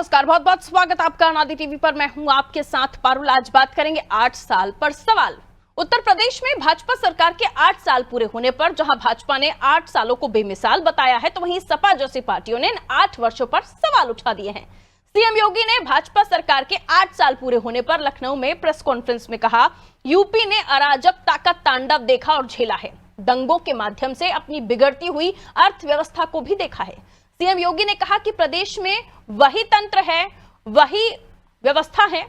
नमस्कार, बहुत बहुत स्वागत आपका अनादि टीवी पर। मैं हूं आपके साथ पारुल। आज बात करेंगे 8 साल पर सवाल। उत्तर प्रदेश में भाजपा सरकार के 8 साल पूरे होने पर जहां भाजपा ने 8 सालों को बेमिसाल बताया है, तो वहीं सपा जैसी पार्टियों ने इन 8 वर्षों पर सवाल उठा दिए हैं। सीएम योगी ने भाजपा सरकार के 8 साल पूरे होने पर लखनऊ में प्रेस कॉन्फ्रेंस में कहा, यूपी ने अराजकता का तांडव देखा और झेला है। दंगों के माध्यम से अपनी बिगड़ती हुई अर्थव्यवस्था को भी देखा है। सीएम योगी ने कहा कि प्रदेश में वही तंत्र है, वही व्यवस्था है,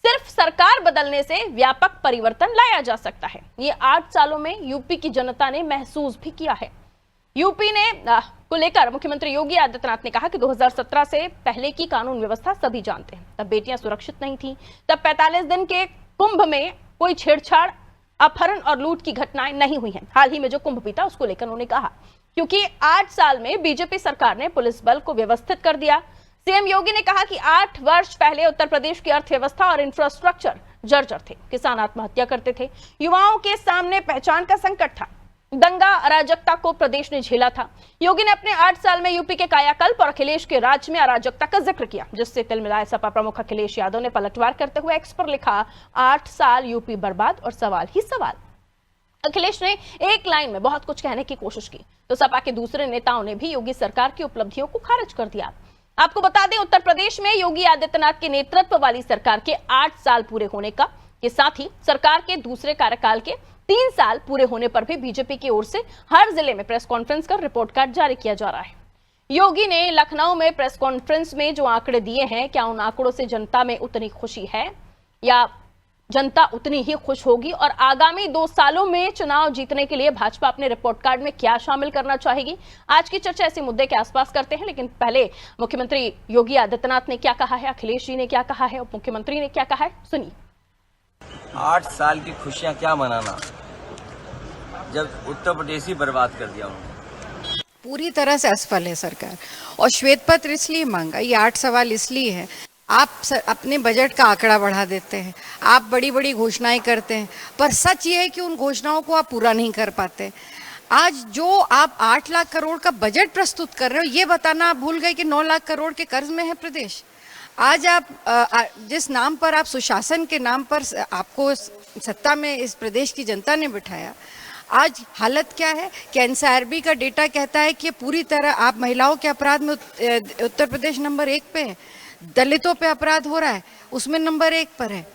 सिर्फ सरकार बदलने से व्यापक परिवर्तन लाया जा सकता है। ये 8 सालों में यूपी की जनता ने महसूस भी किया है। यूपी ने को लेकर मुख्यमंत्री योगी आदित्यनाथ ने कहा कि 2017 से पहले की कानून व्यवस्था सभी जानते हैं। तब बेटियां सुरक्षित नहीं थी, तब 45 दिन के कुंभ में कोई छेड़छाड़, अपहरण और लूट की घटनाएं नहीं हुई हैं। हाल ही में जो कुंभ पीटा, उसको लेकर उन्होंने कहा क्योंकि 8 साल में बीजेपी सरकार ने पुलिस बल को व्यवस्थित कर दिया। सीएम योगी ने कहा कि 8 वर्ष पहले उत्तर प्रदेश की अर्थव्यवस्था और इंफ्रास्ट्रक्चर जर्जर थे, किसान आत्महत्या करते थे, युवाओं के सामने पहचान का संकट था, दंगा अराजकता को प्रदेश ने झेला था। योगी ने अपने 8 साल में यूपी के कायाकल्प और अखिलेश के राज में अराजकता का जिक्र किया, जिससे तिल मिलाए सपा प्रमुख अखिलेश यादव ने पलटवार करते हुए एक्स पर लिखा, 8 साल यूपी बर्बाद और सवाल ही सवाल। अखिलेश ने एक लाइन में बहुत कुछ कहने की कोशिश की, तो सपा के दूसरे नेताओं ने भी योगी सरकार की उपलब्धियों को खारिज कर दिया। आपको बता दें, उत्तर प्रदेश में योगी आदित्यनाथ के नेतृत्व वाली सरकार के 8 साल पूरे होने का के साथ ही सरकार के दूसरे कार्यकाल के 3 साल पूरे होने पर भी बीजेपी की ओर से हर जिले में प्रेस कॉन्फ्रेंस कर रिपोर्ट कार्ड जारी किया जा रहा है। योगी ने लखनऊ में प्रेस कॉन्फ्रेंस में जो आंकड़े दिए हैं, क्या उन आंकड़ों से जनता में उतनी खुशी है या जनता उतनी ही खुश होगी, और आगामी 2 सालों में चुनाव जीतने के लिए भाजपा अपने रिपोर्ट कार्ड में क्या शामिल करना चाहेगी? आज की चर्चा ऐसे मुद्दे के आसपास करते हैं, लेकिन पहले मुख्यमंत्री योगी आदित्यनाथ ने क्या कहा है, अखिलेश जी ने क्या कहा है, उप मुख्यमंत्री ने क्या कहा है, सुनिए। 8 साल की खुशियां क्या मनाना, जब उत्तर प्रदेश ही बर्बाद कर दिया उन्होंने। पूरी तरह से असफल है सरकार, और श्वेत पत्र इसलिए मांगा, ये 8 सवाल इसलिए है। आप अपने बजट का आंकड़ा बढ़ा देते हैं, आप बड़ी बड़ी घोषणाएं करते हैं, पर सच ये है कि उन घोषणाओं को आप पूरा नहीं कर पाते। आज जो आप 8 लाख करोड़ का बजट प्रस्तुत कर रहे हो, ये बताना आप भूल गए कि 9 लाख करोड़ के कर्ज में है प्रदेश। आज आप जिस नाम पर, आप सुशासन के नाम पर आपको सत्ता में इस प्रदेश की जनता ने बिठाया, आज हालत क्या है कि एनसीआरबी का डेटा कहता है कि पूरी तरह आप महिलाओं के अपराध में उत्तर प्रदेश नंबर 1 पे है, दलितों पे अपराध हो रहा है उसमें नंबर 1 पर है।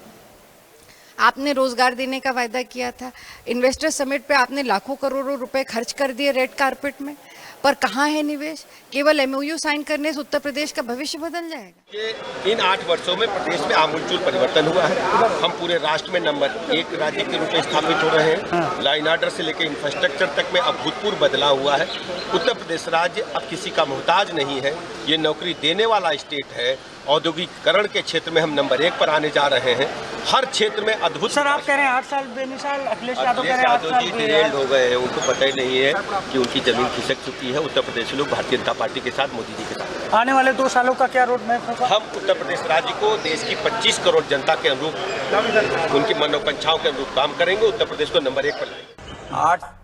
आपने रोजगार देने का वायदा किया था, इन्वेस्टर समिट पे आपने लाखों करोड़ों रुपए खर्च कर दिए रेड कारपेट में, पर कहाँ है निवेश? केवल एमओयू साइन करने से उत्तर प्रदेश का भविष्य बदल जाएगा? इन 8 वर्षों में प्रदेश में आमूलचूल परिवर्तन हुआ है। हम पूरे राष्ट्र में नंबर 1 राज्य के रूप में स्थापित हो रहे हैं। लाइन ऑर्डर से लेकर इंफ्रास्ट्रक्चर तक में अभूतपूर्व बदलाव हुआ है। उत्तर प्रदेश राज्य अब किसी का मोहताज नहीं है, ये नौकरी देने वाला स्टेट है। औद्योगिकरण के क्षेत्र में हम नंबर 1 पर आने जा रहे हैं। हर क्षेत्र में अद्भुत। सर, आप कह रहे हैं 8 साल बेमिसाल, अखिलेश यादव कह रहे हैं 8 साल जी डिरेल्ड हो गए हैं, उनको पता ही नहीं है कि उनकी जमीन खिसक चुकी है। उत्तर प्रदेश के लोग भारतीय जनता पार्टी के साथ, मोदी जी के साथ। आने वाले 2 सालों का क्या रोड मैप होगा? हम उत्तर प्रदेश राज्य को देश की 25 करोड़ जनता के अनुरूप, उनकी मनोकांक्षाओं के अनुरूप काम करेंगे। उत्तर प्रदेश को नंबर 1 पर लाएंगे।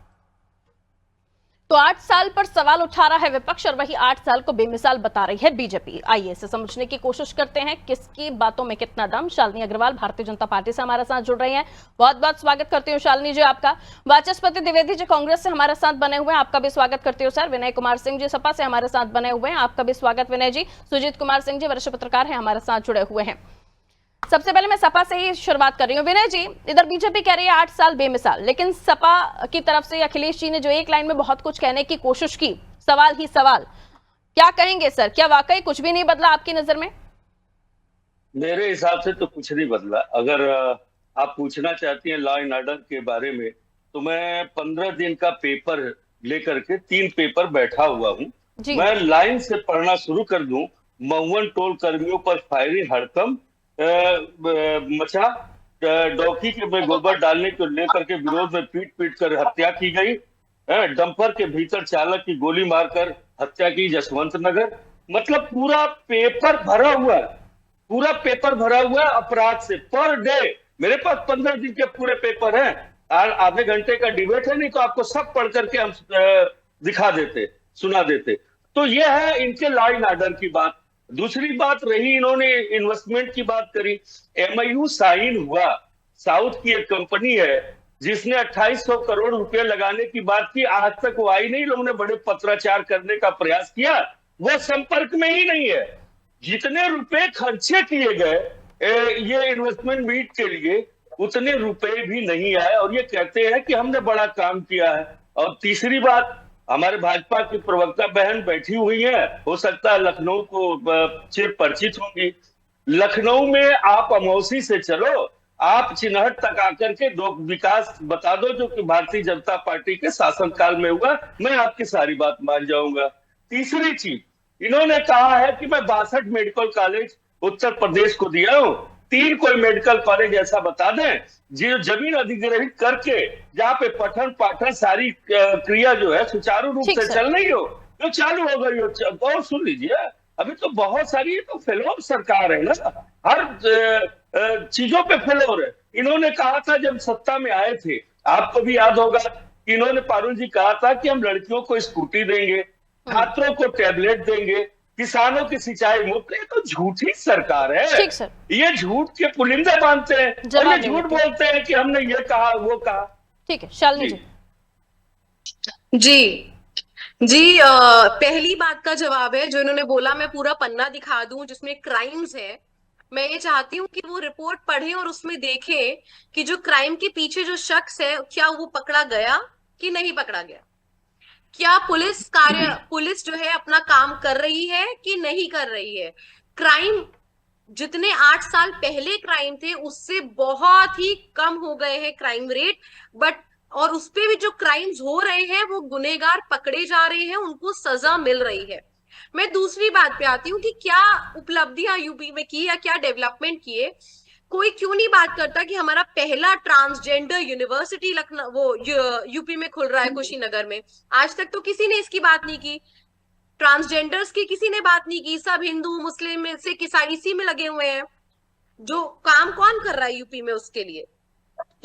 तो 8 साल पर सवाल उठा रहा है विपक्ष, और वही 8 साल को बेमिसाल बता रही है बीजेपी। आइए इसे समझने की कोशिश करते हैं, किसकी बातों में कितना दम। शालिनी अग्रवाल भारतीय जनता पार्टी से हमारे साथ जुड़ रही हैं, बहुत बहुत स्वागत करती हूँ शालिनी जी आपका। वाचस्पति द्विवेदी जी कांग्रेस से हमारे साथ बने हुए हैं, आपका भी स्वागत करती हूँ सर। विनय कुमार सिंह जी सपा से हमारे साथ बने हुए हैं, आपका भी स्वागत विनय जी। सुजीत कुमार सिंह जी वरिष्ठ पत्रकार हैं, हमारे साथ जुड़े हुए हैं। सबसे पहले मैं सपा से ही शुरुआत कर रही हूँ। विनय जी, इधर बीजेपी कह रही है 8 साल बेमिसाल, लेकिन सपा की तरफ से अखिलेश जी ने जो एक लाइन में बहुत कुछ कहने की कोशिश की, सवाल ही सवाल, क्या कहेंगे सर? क्या वाकई कुछ भी नहीं बदला आपकी नजर में? मेरे हिसाब से तो कुछ नहीं बदला। अगर आप पूछना चाहती हैं लॉ एंड ऑर्डर के बारे में, तो मैं 15 दिन का पेपर लेकर के 3 पेपर बैठा हुआ हूँ। मैं लाइन से पढ़ना शुरू कर दूं। महुअन टोल कर्मियों पर फायरिंग हड़कंप मचा, डॉकी के में गोबर डालने को लेकर के विरोध में पीट पीट कर हत्या की गई, डंपर के भीतर चालक की गोली मारकर हत्या की जसवंत नगर। मतलब पूरा पेपर भरा हुआ है, पूरा पेपर भरा हुआ है अपराध से। पर डे मेरे पास 15 दिन के पूरे पेपर हैं, आधे घंटे का डिबेट है, नहीं तो आपको सब पढ़ करके हम दिखा देते, सुना देते। तो ये है इनके लॉ एंड ऑर्डर की बात। दूसरी बात रही, इन्होंने इन्वेस्टमेंट की बात करी, MOU साइन हुआ, साउथ की एक कंपनी है जिसने 2800 करोड़ रुपए लगाने की बात की, आज तक वो आई नहीं। लोगों ने बड़े पत्राचार करने का प्रयास किया, वो संपर्क में ही नहीं है। जितने रुपए खर्चे किए गए ये इन्वेस्टमेंट मीट के लिए, उतने रुपए भी नहीं आए, और ये कहते हैं कि हमने बड़ा काम किया है। और तीसरी बात, हमारे भाजपा की प्रवक्ता बहन बैठी हुई है, हो सकता है लखनऊ को चिर परिचित होंगी। लखनऊ में आप अमौसी से चलो, आप चिन्हट तक आकर के दो विकास बता दो जो कि भारतीय जनता पार्टी के शासनकाल में हुआ, मैं आपकी सारी बात मान जाऊंगा। तीसरी चीज, इन्होंने कहा है कि मैं 62 मेडिकल कॉलेज उत्तर प्रदेश को दिया हूं, 3 कोई मेडिकल कॉलेज ऐसा बता दें जो जमीन अधिग्रहित करके जहाँ पे पठन पाठन सारी क्रिया जो है सुचारू रूप से चल रही हो, जो चालू हो गई हो। और सुन लीजिए, अभी तो बहुत सारी तो फेलोर सरकार है ना, हर चीजों पे फेलोर है। इन्होंने कहा था जब सत्ता में आए थे, आपको भी याद होगा, इन्होंने पारुल जी कहा था कि हम लड़कियों को स्कूटी देंगे, छात्रों को टैबलेट देंगे, किसानों की सिंचाई मुफ्त। ये तो झूठी सरकार है। ठीक सर, ये झूठ के पुलिंदे बांधते हैं और ये झूठ बोलते हैं कि हमने ये कहा वो कहा। ठीक है, शालिनी जी। जी जी, पहली बात का जवाब है जो इन्होंने बोला, मैं पूरा पन्ना दिखा दूं जिसमें क्राइम्स है। मैं ये चाहती हूँ कि वो रिपोर्ट पढ़ें और उसमें देखें कि जो क्राइम के पीछे जो शख्स है, क्या वो पकड़ा गया कि नहीं पकड़ा गया, क्या पुलिस जो है अपना काम कर रही है कि नहीं कर रही है। क्राइम जितने 8 साल पहले क्राइम थे उससे बहुत ही कम हो गए हैं क्राइम रेट, बट और उस पे भी जो क्राइम्स हो रहे हैं वो गुनहगार पकड़े जा रहे हैं, उनको सजा मिल रही है। मैं दूसरी बात पे आती हूँ कि क्या उपलब्धियां यूपी में की या क्या डेवलपमेंट किए। कोई क्यों नहीं बात करता कि हमारा पहला ट्रांसजेंडर यूनिवर्सिटी लखनऊ वो यूपी में खुल रहा है कुशीनगर में। आज तक तो किसी ने इसकी बात नहीं की, ट्रांसजेंडर्स की किसी ने बात नहीं की, सब हिंदू मुस्लिम में से इसी में लगे हुए हैं। जो काम कौन कर रहा है यूपी में, उसके लिए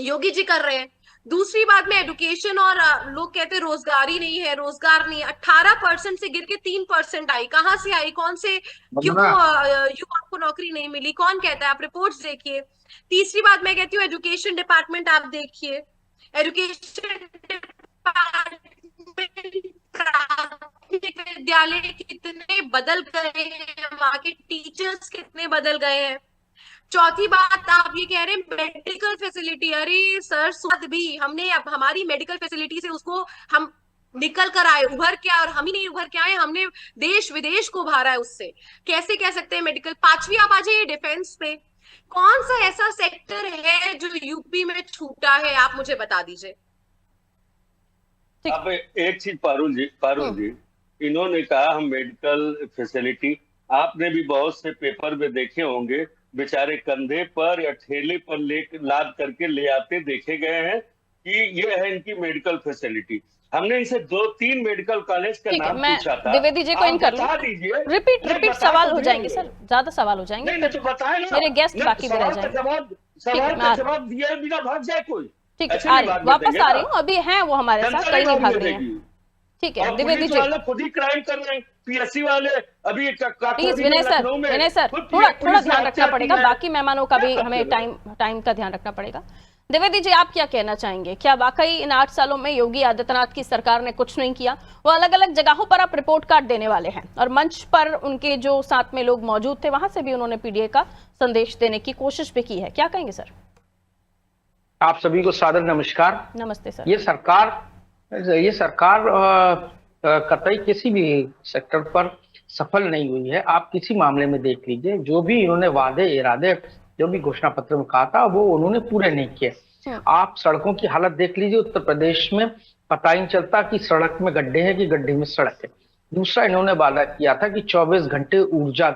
योगी जी कर रहे हैं। दूसरी बात में एजुकेशन, और लोग कहते हैं रोजगारी नहीं है, रोजगार नहीं है। 18% से गिर के 3% आई, कहां से आई, कौन से क्यों युवा को नौकरी नहीं मिली, कौन कहता है, आप रिपोर्ट्स देखिए। तीसरी बात मैं कहती हूँ एजुकेशन डिपार्टमेंट आप देखिए, एजुकेशन प्राथमिक विद्यालय कितने बदल गए हैं, वहां के टीचर्स कितने बदल गए हैं। चौथी बात, आप ये कह रहे हैं मेडिकल फैसिलिटी, अरे सर स्वाद भी हमने अब हमारी मेडिकल फैसिलिटी से उसको हम निकल कर आए, उभर के आए, और हम ही नहीं उभर के आए, हमने देश विदेश को उभारा है उससे। कैसे कह सकते हैं मेडिकल। पांचवी आप आ जाइए डिफेंस पे, कौन सा ऐसा सेक्टर है जो यूपी में छूटा है, आप मुझे बता दीजिए। अब एक चीज पारुल जी, इन्होंने कहा हम मेडिकल फैसिलिटी, आपने भी बहुत से पेपर में देखे होंगे, बेचारे कंधे पर या ठेले पर लाद करके ले आते देखे गए हैं कि ये है इनकी मेडिकल फैसिलिटी। हमने इनसे 2-3 मेडिकल कॉलेज का नाम पूछा था। द्विवेदी जी को इन कर बता दीजिए, रिपीट सवाल हो जाएंगे सर, ज्यादा सवाल हो जाएंगे। नहीं तो बताए ना, मेरे गेस्ट बाकी भी रह जाएंगे। सवाल का जवाब दिए बिना भाग जाए कोई। ठीक है, वापस आ रही हूँ, अभी हैं वो हमारे साथ, कहीं नहीं भाग रही हैं। ठीक है द्विवेदी जी, खुद ही क्राइम कर रहे हैं, PSC वाले अभी प्लीज विनय सर थोड़ा ध्यान रखना पड़ेगा, बाकी मेहमानों का भी हमें टाइम का ध्यान रखना पड़ेगा। द्विवेदी जी, आप क्या कहना चाहेंगे, क्या वाकई इन 8 सालों में योगी आदित्यनाथ की सरकार ने कुछ नहीं किया? वो अलग अलग जगहों पर आप रिपोर्ट कार्ड देने वाले हैं, और मंच पर उनके जो साथ में लोग मौजूद थे वहां से भी उन्होंने PDA का संदेश देने की कोशिश भी की है, क्या कहेंगे सर? आप सभी को सादर नमस्कार। नमस्ते सर। ये सरकार कतई किसी भी सेक्टर पर सफल नहीं हुई है। आप किसी मामले में देख लीजिए, जो भी इन्होंने वादे इरादे जो भी घोषणा पत्र में कहा था वो उन्होंने पूरे नहीं किए। आप सड़कों की हालत देख लीजिए, उत्तर प्रदेश में पता ही नहीं चलता कि सड़क में गड्ढे हैं कि गड्ढे में सड़क है। दूसरा, इन्होंने वादा किया था कि 24 घंटे ऊर्जा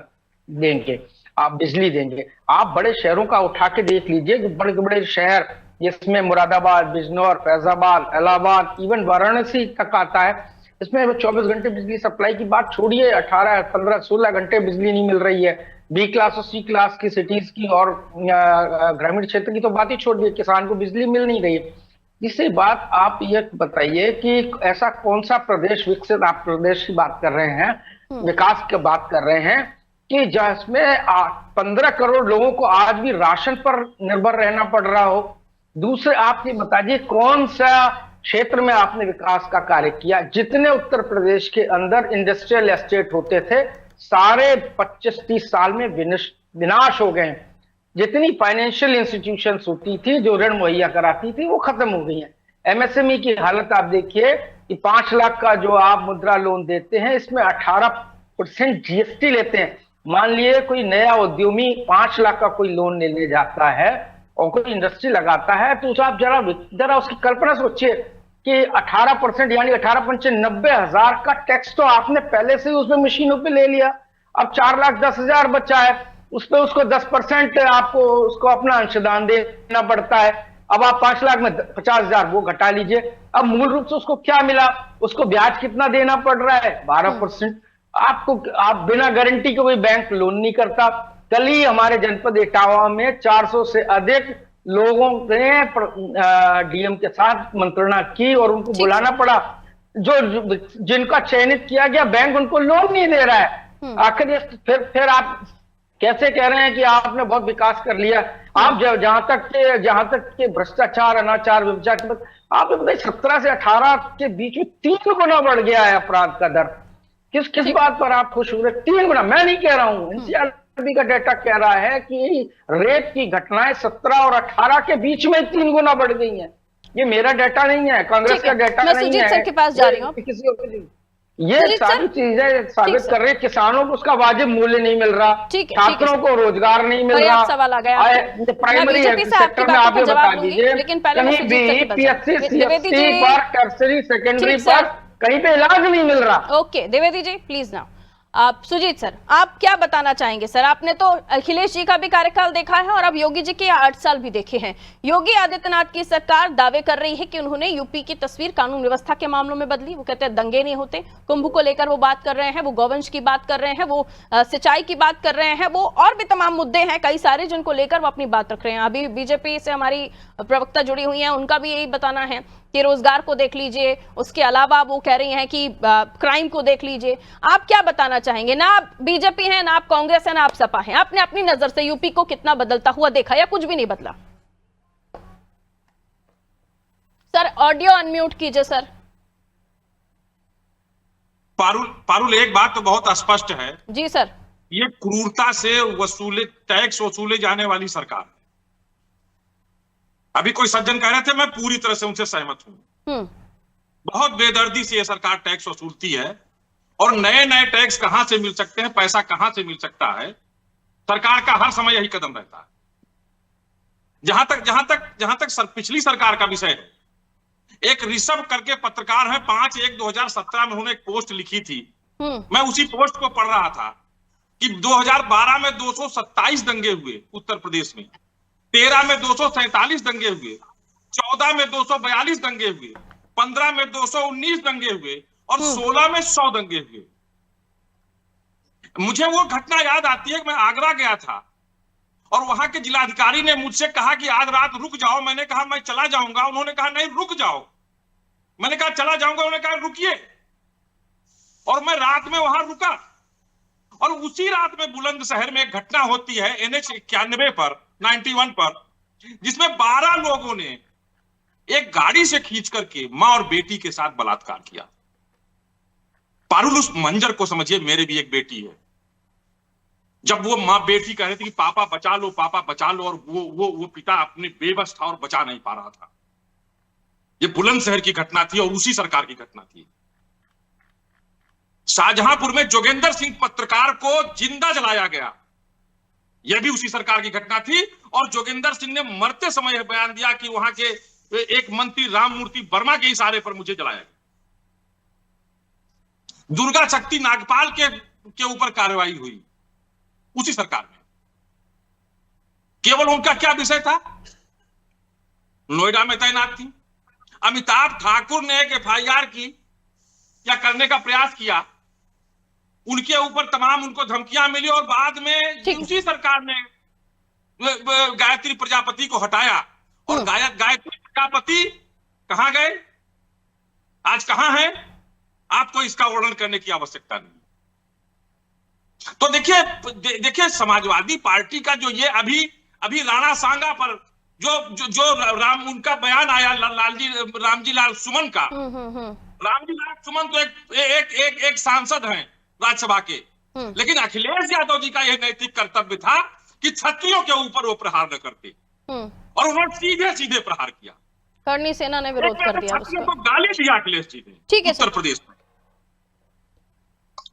देंगे, आप बिजली देंगे। आप बड़े शहरों का उठा के देख लीजिए, बड़े बड़े शहर जिसमें मुरादाबाद, बिजनौर, फैजाबाद, इलाहाबाद, इवन वाराणसी तक आता है, इसमें 24 घंटे बिजली सप्लाई की बात छोड़िए, 18, 15, 16 घंटे बिजली नहीं मिल रही है। B क्लास और C क्लास की सिटीज की और ग्रामीण क्षेत्र की तो बात ही छोड़ दी, किसान को बिजली मिल नहीं रही है। तीसरी बात, आप ये बताइए कि ऐसा कौन सा प्रदेश, विकसित आप प्रदेश की बात कर रहे हैं, विकास की बात कर रहे हैं, कि जिसमें 15 करोड़ लोगों को आज भी राशन पर निर्भर रहना पड़ रहा हो। दूसरे, आप ये बताइए कौन सा क्षेत्र में आपने विकास का कार्य किया? जितने उत्तर प्रदेश के अंदर इंडस्ट्रियल एस्टेट होते थे सारे 25-30 साल में विनाश हो गए। जितनी फाइनेंशियल इंस्टीट्यूशंस होती थी जो ऋण मुहैया कराती थी वो खत्म हो गई हैं। एमएसएमई की हालत आप देखिए कि 5 लाख का जो आप मुद्रा लोन देते हैं इसमें 18% जीएसटी लेते हैं। मान लिए कोई नया उद्यमी 5 लाख का कोई लोन लेने जाता है और कोई इंडस्ट्री लगाता है तो आप जरा उसकी कल्पना सोचिए कि 18% यानी 18-90,000 का टैक्स तो आपने पहले से ही उसमें मशीनों पे ले लिया। अब 4,10,000 बचा है, उस पर उसको 10% आपको उसको अपना अंशदान देना पड़ता है। अब आप 5 लाख में 50,000 वो घटा लीजिए। अब मूल रूप से उसको क्या मिला? उसको ब्याज कितना देना पड़ रहा है? 12%। आप बिना गारंटी के कोई बैंक लोन नहीं करता। कल ही हमारे जनपद इटावा में 400 से अधिक लोगों ने डीएम के साथ मंत्रणा की और उनको बुलाना पड़ा। जिनका चयनित किया गया बैंक उनको लोन नहीं दे रहा है। आखिर फिर आप कैसे कह रहे हैं कि आपने बहुत विकास कर लिया? आप जहां तक के भ्रष्टाचार, अनाचार, व्यभिचार की बात, आप बताइए 17 से 18 के बीच में 3 गुना बढ़ गया है अपराध का दर। किस बात पर आप खुश हो रहे? 3 गुना। मैं नहीं कह रहा हूं, एनसीआरबी का डेटा कह रहा है कि रेप की घटनाएं 17 और 18 के बीच में 3 गुना बढ़ गई हैं। ये मेरा डेटा नहीं है, कांग्रेस का डेटा नहीं है। सुजीत सर के पास जा रही हूं। ये सारी चीजें साबित कर रही है किसानों को उसका वाजिब मूल्य नहीं मिल रहा, छात्रों को रोजगार नहीं मिल रहा। सवाल आ गया प्राइमरी सेक्टर में आप ये बता दीजिए कहीं भी पीएससी, सीएससी पर, टर्सरी, सेकेंडरी पर कहीं पे इलाज नहीं मिल रहा। ओके देवेदी जी प्लीज ना। आप सुजीत सर आप क्या बताना चाहेंगे? सर आपने तो अखिलेश जी का भी कार्यकाल देखा है और अब योगी जी के 8 साल भी देखे हैं। योगी आदित्यनाथ की सरकार दावे कर रही है कि उन्होंने यूपी की तस्वीर कानून व्यवस्था के मामलों में बदली। वो कहते हैं दंगे नहीं होते, कुंभ को लेकर वो बात कर रहे हैं, वो गौवंश की बात कर रहे हैं, वो सिंचाई की बात कर रहे हैं, वो और भी तमाम मुद्दे हैं कई सारे जिनको लेकर वो अपनी बात रख रहे हैं। अभी बीजेपी से हमारी प्रवक्ता जुड़ी हुई है, उनका भी यही बताना है कि रोजगार को देख लीजिए, उसके अलावा वो कह रही हैं कि क्राइम को देख लीजिए। आप क्या बताना चाहेंगे? ना आप बीजेपी हैं, ना आप कांग्रेस है, ना आप सपा हैं। आपने अपनी नजर से यूपी को कितना बदलता हुआ देखा या कुछ भी नहीं बदला? सर ऑडियो अनम्यूट कीजिए सर। पारुल एक बात तो बहुत स्पष्ट है जी सर, ये क्रूरता से टैक्स वसूले जाने वाली सरकार। अभी कोई सज्जन कह रहे थे, मैं पूरी तरह से उनसे सहमत हूं। बहुत बेदर्दी से ये सरकार टैक्स वसूलती है और नए नए टैक्स कहां से मिल सकते हैं, पैसा कहां से मिल सकता है, सरकार का हर समय यही कदम रहता है। जहां तक पिछली सरकार का विषय है, एक ऋषभ करके पत्रकार है, 5/1/2017 में उन्होंने एक पोस्ट लिखी थी। मैं उसी पोस्ट को पढ़ रहा था कि 2012 में 227 दंगे हुए उत्तर प्रदेश में, 13 में 247 दंगे हुए, 14 में 242 दंगे हुए, 15 में 219 दंगे हुए और 16 में 100 दंगे हुए। मुझे वो घटना याद आती है कि मैं आगरा गया था और वहां के जिलाधिकारी ने मुझसे कहा कि आज रात रुक जाओ। मैंने कहा मैं चला जाऊंगा। उन्होंने कहा नहीं रुक जाओ। मैंने कहा चला जाऊंगा। उन्होंने कहा रुकिए। और मैं रात में वहां रुका और उसी रात में बुलंदशहर में एक घटना होती है NH 91 पर, 91 पर, जिसमें 12 लोगों ने एक गाड़ी से खींच करके मां और बेटी के साथ बलात्कार किया। पारुल उस मंजर को समझिए। मेरे भी एक बेटी है। जब वो मां बेटी कह रही थी कि पापा बचा लो, पापा बचा लो, और वो पिता अपने बेबस था और बचा नहीं पा रहा था। ये बुलंदशहर की घटना थी और उसी सरकार की घटना थी। शाहजहांपुर में जोगेंद्र सिंह पत्रकार को जिंदा जलाया गया, यह भी उसी सरकार की घटना थी। और जोगेंद्र सिंह ने मरते समय बयान दिया कि वहां के एक मंत्री राममूर्ति वर्मा के इशारे पर मुझे जलाया गया। दुर्गा शक्ति नागपाल के ऊपर कार्रवाई हुई उसी सरकार में। केवल उनका क्या विषय था? नोएडा में तैनात थी। अमिताभ ठाकुर ने एक FIR की या करने का प्रयास किया, उनके ऊपर तमाम उनको धमकियां मिली और बाद में उसी सरकार ने गायत्री प्रजापति को हटाया। और गायत्री प्रजापति कहां गए, आज कहां है? आपको इसका वर्णन करने की आवश्यकता नहीं। तो देखिए समाजवादी पार्टी का जो ये अभी राणा सांगा पर जो उनका बयान आया रामजी लाल सुमन का। रामजी लाल सुमन तो एक सांसद हैं राज्यसभा के, लेकिन अखिलेश यादव जी का यह नैतिक कर्तव्य था कि छत्रियों के ऊपर वो प्रहार न करते, और उन्होंने सीधे सीधे प्रहार किया। करणी सेना ने विरोध कर दिया, छत्रियों को गाली दिया अखिलेश जी ने, ठीक है उत्तर प्रदेश में।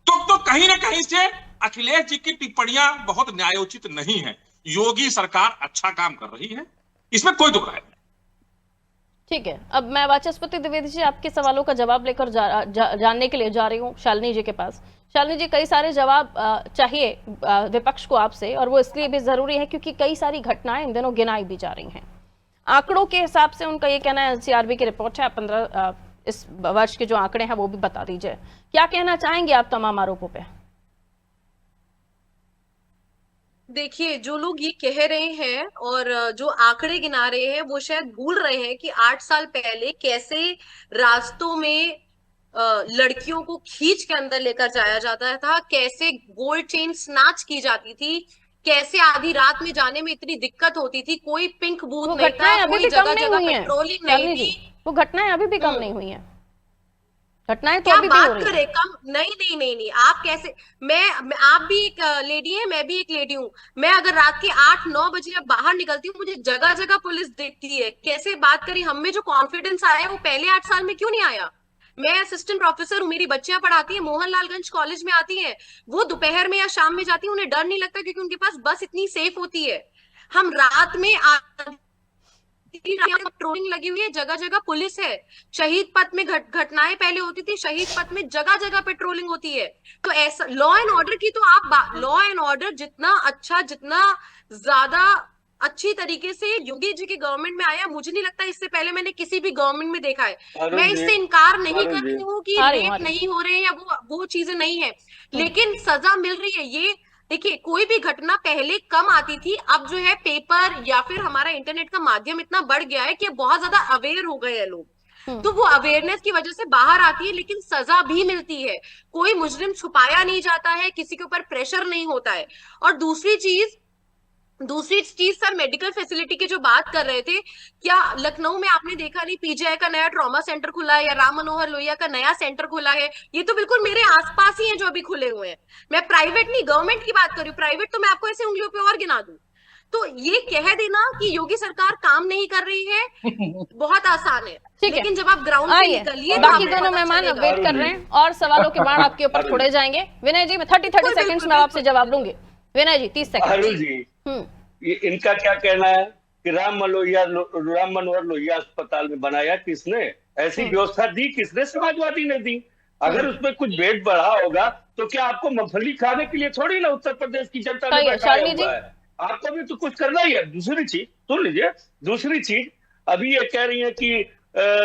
तो कहीं ना कहीं से अखिलेश जी की टिप्पणियां बहुत न्यायोचित नहीं है। योगी सरकार अच्छा काम कर रही है, इसमें कोई दुख नहीं। ठीक है, अब मैं वाचस्पति द्विवेदी जी आपके सवालों का जवाब लेकर जानने के लिए जा रही हूँ शालिनी जी के पास। शालिनी जी, कई सारे जवाब चाहिए विपक्ष को आपसे, और वो इसलिए भी जरूरी है क्योंकि कई सारी घटनाएं इन दिनों गिनाई भी जा रही हैं। आंकड़ों के हिसाब से उनका ये कहना है, एनसीआरबी की रिपोर्ट है, 15 इस वर्ष के जो आंकड़े हैं वो भी बता दीजिए। क्या कहना चाहेंगे आप तमाम आरोपों पे? देखिए, जो लोग ये कह रहे हैं और जो आंकड़े गिना रहे हैं वो शायद भूल रहे हैं कि 8 साल पहले कैसे रास्तों में लड़कियों को खींच के अंदर लेकर जाया जाता था, कैसे गोल्ड चेन स्नैच की जाती थी, कैसे आधी रात में जाने में इतनी दिक्कत होती थी, कोई पिंक बूथ नहीं था, कोई जगह जगह पेट्रोलिंग नहीं थी। वो घटनाएं अभी भी कम नहीं हुई हैं। घटनाएं तो क्या अभी भी हो बात रही करें कम? नहीं, आप कैसे, आप भी एक लेडी है, मैं भी एक लेडी हूँ। मैं अगर रात के 8-9 बजे अब बाहर निकलती हूँ, मुझे जगह जगह पुलिस दिखती है। कैसे बात करी, हम में जो कॉन्फिडेंस आया वो पहले 8 साल में क्यों नहीं आया? मैं असिस्टेंट प्रोफेसर हूँ, मेरी बच्चियां पढ़ाती हैं, मोहनलालगंज कॉलेज में आती हैं, वो दोपहर में या शाम में जाती है, उन्हें डर नहीं लगता क्योंकि उनके पास बस इतनी सेफ होती है। हम रात में पेट्रोलिंग लगी हुई है, जगह जगह पुलिस है। शहीद पथ में घटनाएं पहले होती थी, शहीद पथ में जगह जगह पेट्रोलिंग होती है। तो ऐसा लॉ एंड ऑर्डर की तो आप लॉ एंड ऑर्डर जितना अच्छा, जितना ज्यादा अच्छी तरीके से योगी जी की गवर्नमेंट में आया, मुझे नहीं लगता इससे पहले मैंने किसी भी गवर्नमेंट में देखा है। मैं इससे इनकार नहीं करती हूँ कि रेप नहीं हो रहे हैं या वो चीजें नहीं है, लेकिन सजा मिल रही है। ये देखिए, कोई भी घटना पहले कम आती थी, अब जो है पेपर या फिर हमारा इंटरनेट का माध्यम इतना बढ़ गया है कि बहुत ज्यादा अवेयर हो गए हैं लोग, तो वो अवेयरनेस की वजह से बाहर आती है, लेकिन सजा भी मिलती है। कोई मुजरिम छुपाया नहीं जाता है, किसी के ऊपर प्रेशर नहीं होता है। और दूसरी चीज सर, मेडिकल फैसिलिटी की जो बात कर रहे थे, क्या लखनऊ में आपने देखा नहीं पीजीआई का नया ट्रॉमा सेंटर खुला है या राम मनोहर लोहिया का नया सेंटर खुला है? ये तो बिल्कुल मेरे आसपास ही है जो अभी खुले हुए हैं। मैं प्राइवेट नहीं, गवर्नमेंट की बात कर रही हूँ। प्राइवेट तो मैं आपको ऐसे उंगलियों पे और गिना दूं। तो ये कह देना कि योगी सरकार काम नहीं कर रही है बहुत आसान है, लेकिन जब आप ग्राउंड पे निकलिए, बाकी दोनों मेहमान वेट कर रहे हैं और सवालों के बाण आपके ऊपर छोड़े जाएंगे। विनय जी, मैं 30 सेकंड्स में आपसे जवाब लूंगी। विनय जी 30 सेकंड। इनका क्या कहना है कि राम मनोहर लोहिया अस्पताल में बनाया किसने? ऐसी व्यवस्था दी किसने? समाजवादी ने दी। अगर उसमें कुछ बेड बढ़ा होगा तो क्या आपको मूंगफली खाने के लिए थोड़ी ना उत्तर प्रदेश की जनता ने बैठाया हुआ है? आपको भी तो कुछ करना ही है। दूसरी चीज सुन लीजिए, दूसरी चीज अभी ये कह रही है कि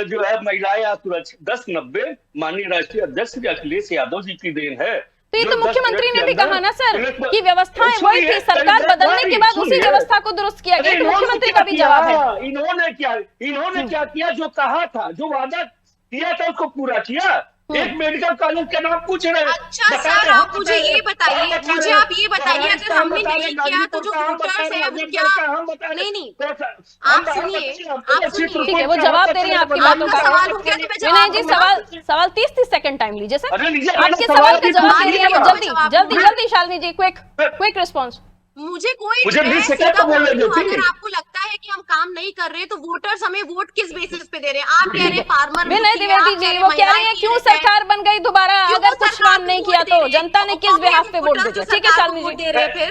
जो है महिलाएं असुरक्षित, 10-90 माननीय राष्ट्रीय अध्यक्ष अखिलेश यादव जी की देन है। तो ये तो मुख्यमंत्री ने भी कहा ना सर कि व्यवस्थाएं वही थी, सरकार बदलने के बाद उसी व्यवस्था को दुरुस्त किया गया। तो मुख्यमंत्री का भी जवाब है। इन्होंने क्या किया? जो कहा था, जो वादा किया था उसको पूरा किया। एक मेडिकल कॉलेज का नाम पूछ रहे हैं। अच्छा सर, आप मुझे ये बताइए, मुझे आप ये बताइए, अगर हमने नहीं किया तो जो वोटर्स है वो क्या? नहीं, आप सुनिए, ठीक है, वो जवाब दे रही हैं आपकी बातों का। विनय जी, सवाल 30 सेकंड टाइम लीजिए सर। आपके सवाल का जवाब दे रही है, जल्दी शालिनी जी, क्विक रिस्पॉन्स। मुझे कोई अगर आपको लगता है कि हम काम नहीं कर रहे तो वोटर्स हमें वोट किस बेसिस पे दे रहे हैं? आप कह रहे हैं फार्मर। विनय द्विवेदी जी वो कह रहे हैं क्यों सरकार बन गई दोबारा, अगर कुछ काम नहीं किया तो जनता ने किस बिहाफ पे वोट दिया? ठीक है शालिनी जी, दे रहे फिर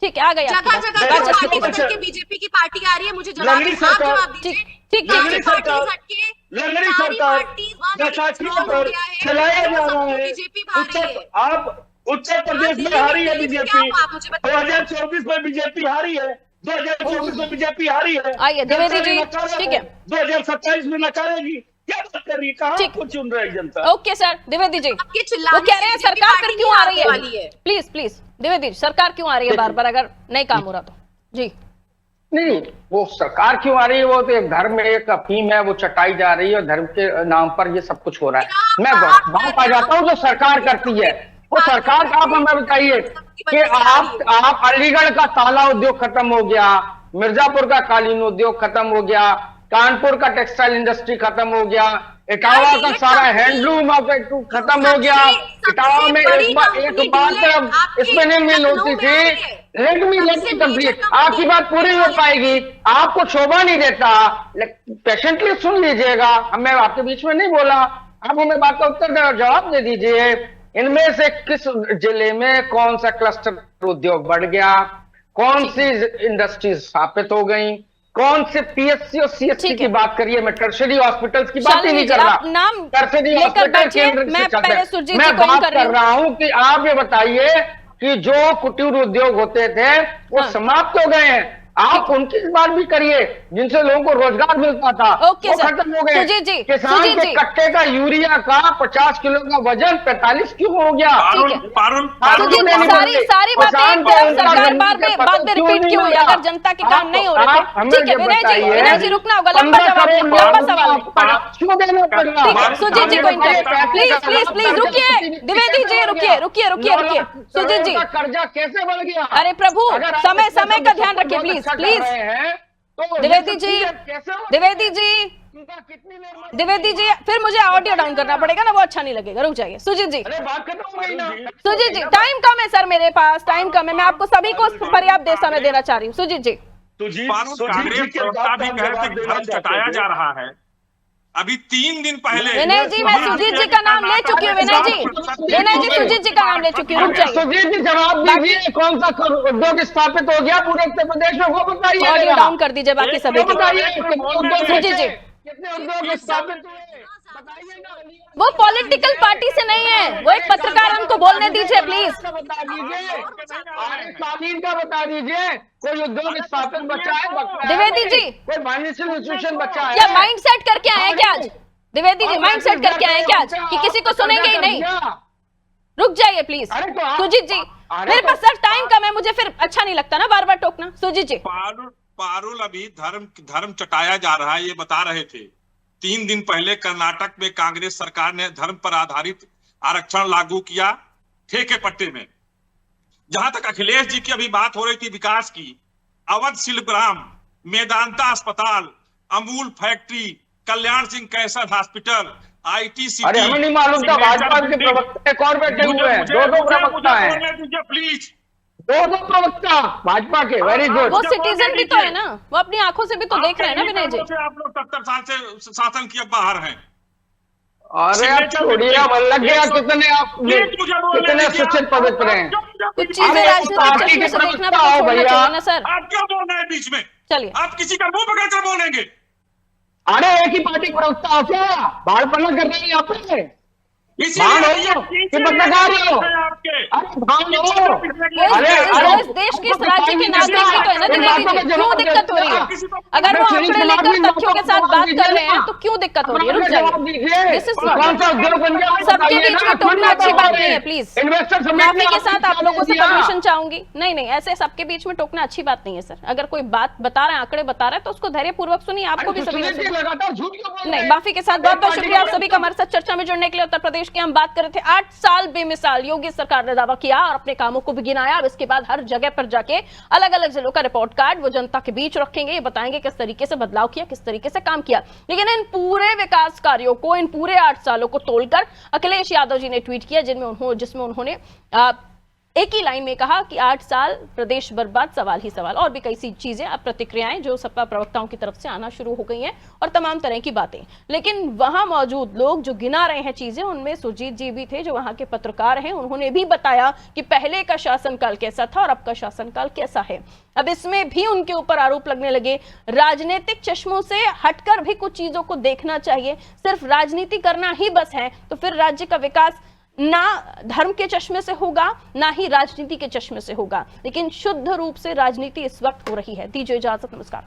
ठीक है, आ गई जगह जगह के बीजेपी की पार्टी आ रही है। मुझे जवाब दीजिए। ठीक बीजेपी आप उत्तर प्रदेश में हारी है बीजेपी, 2024 में बीजेपी हारी है, 2024 में बीजेपी हारी है। आइए द्विवेदी जी, ठीक है, 2027 में नकारेगी। क्या बात कर रही है? कहाँ को चुन रही जनता? ओके सर, द्विवेदी जी वो कह रहे हैं सरकार फिर क्यों आ रही है? प्लीज द्विवेदी, सरकार क्यों आ रही है बार बार अगर नहीं काम हो रहा तो? जी नहीं, वो सरकार क्यों आ रही है? वो तो एक धर्म में एक अफीम है, वो चटाई जा रही है और धर्म के नाम पर ये सब कुछ हो रहा है। मैं वहां पा जाता हूँ जो सरकार करती है। वो सरकार का आप हमें बताइए कि आप अलीगढ़ का ताला उद्योग खत्म हो गया, मिर्जापुर का कालीन उद्योग खत्म हो गया, कानपुर का टेक्सटाइल इंडस्ट्री खत्म हो गया, इटावा का सारा हैंडलूम खत्म हो गया। इटावा में एक बात स्पिनिंग मिल होती थी। लेट मी कंप्लीट, आपकी बात पूरी हो पाएगी, आपको शोभा नहीं देता। पेशेंटली सुन लीजिएगा, मैं आपके बीच में नहीं बोला, आप हमें बात का उत्तर जवाब दे दीजिए। इनमें से किस जिले में कौन सा क्लस्टर उद्योग बढ़ गया, कौन सी इंडस्ट्रीज स्थापित हो गई, कौन से पीएससी और सीएससी की बात करिए, मैं टर्शरी हॉस्पिटल्स की बात ही नहीं कर रहा। टर्शरी हॉस्पिटल केंद्र मैं बात कर रहा हूं कि आप ये बताइए कि जो कुटीर उद्योग होते थे वो समाप्त हो गए हैं। आप उनकी बात भी करिए जिनसे लोगों को रोजगार मिलता था, वो खत्म हो गए। किसान के कट्टे का यूरिया का 50 किलो का वजन 45 क्यों हो गया? सारी बातें सरकार बाद में रिपीट क्यों हुई? अगर जनता के काम नहीं हो रहे थे, ठीक है विनय जी रुकना होगा, लंबा सवाल है, क्यों देना पड़ रहा? ठीक है सुजीत जी को प्लीज रुकिए, द्विवेदी जी रुकिए, सुजीत जी कर्जा कैसे बढ़ गया? अरे प्रभु समय का ध्यान रखिए प्लीज। द्विवेदी जी फिर मुझे ऑडियो डाउन करना पड़ेगा ना, वो अच्छा नहीं लगेगा। रुक जाइए सुजीत जी, सुजीत जी टाइम कम है सर, मेरे पास टाइम कम है, मैं आपको सभी को पर्याप्त समय देना चाह रही हूँ। सुजीत जी चटाया जा रहा है। अभी 3 दिन पहले विनय जी, मैं सुजीत जी का नाम ले चुकी हूँ। विनय जी सुजीत जी का नाम ले चुकी हूँ। रुक जाइए सुजीत जी, जवाब दीजिए, कौन सा उद्योग स्थापित हो गया पूरे उत्तर प्रदेश में, वो बताइए। ऑडियो डाउन कर दीजिए बाकी सभी को। सुजीत जी कितने उद्योग स्थापित हुए बताइए ना। वो पॉलिटिकल पार्टी से नहीं है, वो एक पत्रकार, उनको बोलने दीजिए प्लीज। बता दीजिए, कालीन का बता दीजिए, कोई उद्योग स्थापित बचा है? द्विवेदी जी कोई फाइनेंशियल इंस्टीट्यूशन बचा है? क्या माइंड सेट करके आए क्या आज? द्विवेदी जी माइंड सेट करके आए क्या आज कि किसी को सुनेंगे ही नहीं? रुक जाइए प्लीज सुजीत जी, मेरे पास सर टाइम कम है, मुझे फिर अच्छा नहीं लगता ना बार बार टोकना। सुजीत जी पारुल अभी धर्म चटाया जा रहा है, ये बता रहे थे। 3 दिन पहले कर्नाटक में कांग्रेस सरकार ने धर्म पर आधारित आरक्षण लागू किया ठेके पट्टे में। जहां तक अखिलेश जी की अभी बात हो रही थी विकास की, अवध शिल्पग्राम, मेदांता अस्पताल, Amul factory, Kalyan Singh cancer hospital, IT city. अरे हमें नहीं मालूम था, भाजपा के प्रवक्ता एक और बैठे हुए हैं, दो प्रवक्ता हैं, प्लीज दो प्रवक्ता भाजपा के। Very good. वो सिटीजन भी तो है ना, वो अपनी आंखों से भी तो देख रहे हैं ना विनय जी। आप लोग 70 साल से शासन किए बाहर हैं। अरे आप छोड़िए, लग गया कितने शिक्षित पवित्र हैं। कुछ चीजें राजनीतिक चश्मे से देखना भी तो छोड़ना चाहिए ना सर। आप क्या बोल रहे हैं बीच में? चलिए आप किसी का मुंह पकड़कर बोलेंगे? अरे एक ही पार्टी प्रवक्ता हो क्या? बाढ़ पलट कर रही है यहाँ पे, पत्रकार हो? अरे देश के इस राज्य के नागरिक ही तो है ना द्विवेदी जी, क्यों दिक्कत हो रही है? अगर वो आंकड़े लेकर तथ्यों के साथ बात कर रहे हैं तो क्यों दिक्कत हो रही है? रुक जाइए, दिस इज नॉट, सबके बीच में टोकना अच्छी बात नहीं है प्लीज। माफी के साथ आप लोगों से परमिशन चाहूंगी। नहीं ऐसे सबके बीच में टोकना अच्छी बात नहीं है सर। अगर कोई बात बता रहा है, आंकड़े बता रहा है, तो उसको धैर्य पूर्वक सुनिए। आपको भी सभी नहीं, माफी के साथ बहुत बहुत शुक्रिया आप सभी का हमारे साथ चर्चा में जुड़ने के लिए। उत्तर प्रदेश की हम बात कर रहे थे, 8 साल बेमिसाल योगी सरकार ने दावा किया और अपने कामों को भी गिनाया। अब इसके बाद हर जगह पर जाके अलग अलग जिलों का रिपोर्ट कार्ड वो जनता के बीच रखेंगे, ये बताएंगे किस तरीके से बदलाव किया, किस तरीके से काम किया। लेकिन इन पूरे विकास कार्यों को, इन पूरे 8 सालों को तोलकर अखिलेश यादव जी ने ट्वीट किया जिसमें उन्होंने एक ही लाइन में कहा कि 8 साल प्रदेश बर्बाद, सवाल ही सवाल। और भी कई सी चीजें, अब प्रतिक्रियाएं जो सपा प्रवक्ताओं की तरफ से आना शुरू हो गई हैं और तमाम तरह की बातें। लेकिन वहां मौजूद लोग जो गिना रहे हैं चीजें, उनमें सुजीत जी भी थे जो वहां के पत्रकार हैं। उन्होंने भी बताया कि पहले का शासनकाल कैसा था और अब का शासनकाल कैसा है। अब इसमें भी उनके ऊपर आरोप लगने लगे। राजनीतिक चश्मों से हटकर भी कुछ चीजों को देखना चाहिए। सिर्फ राजनीति करना ही बस है तो फिर राज्य का विकास ना धर्म के चश्मे से होगा, ना ही राजनीति के चश्मे से होगा, लेकिन शुद्ध रूप से राजनीति इस वक्त हो रही है। दीजिए इजाजत, नमस्कार।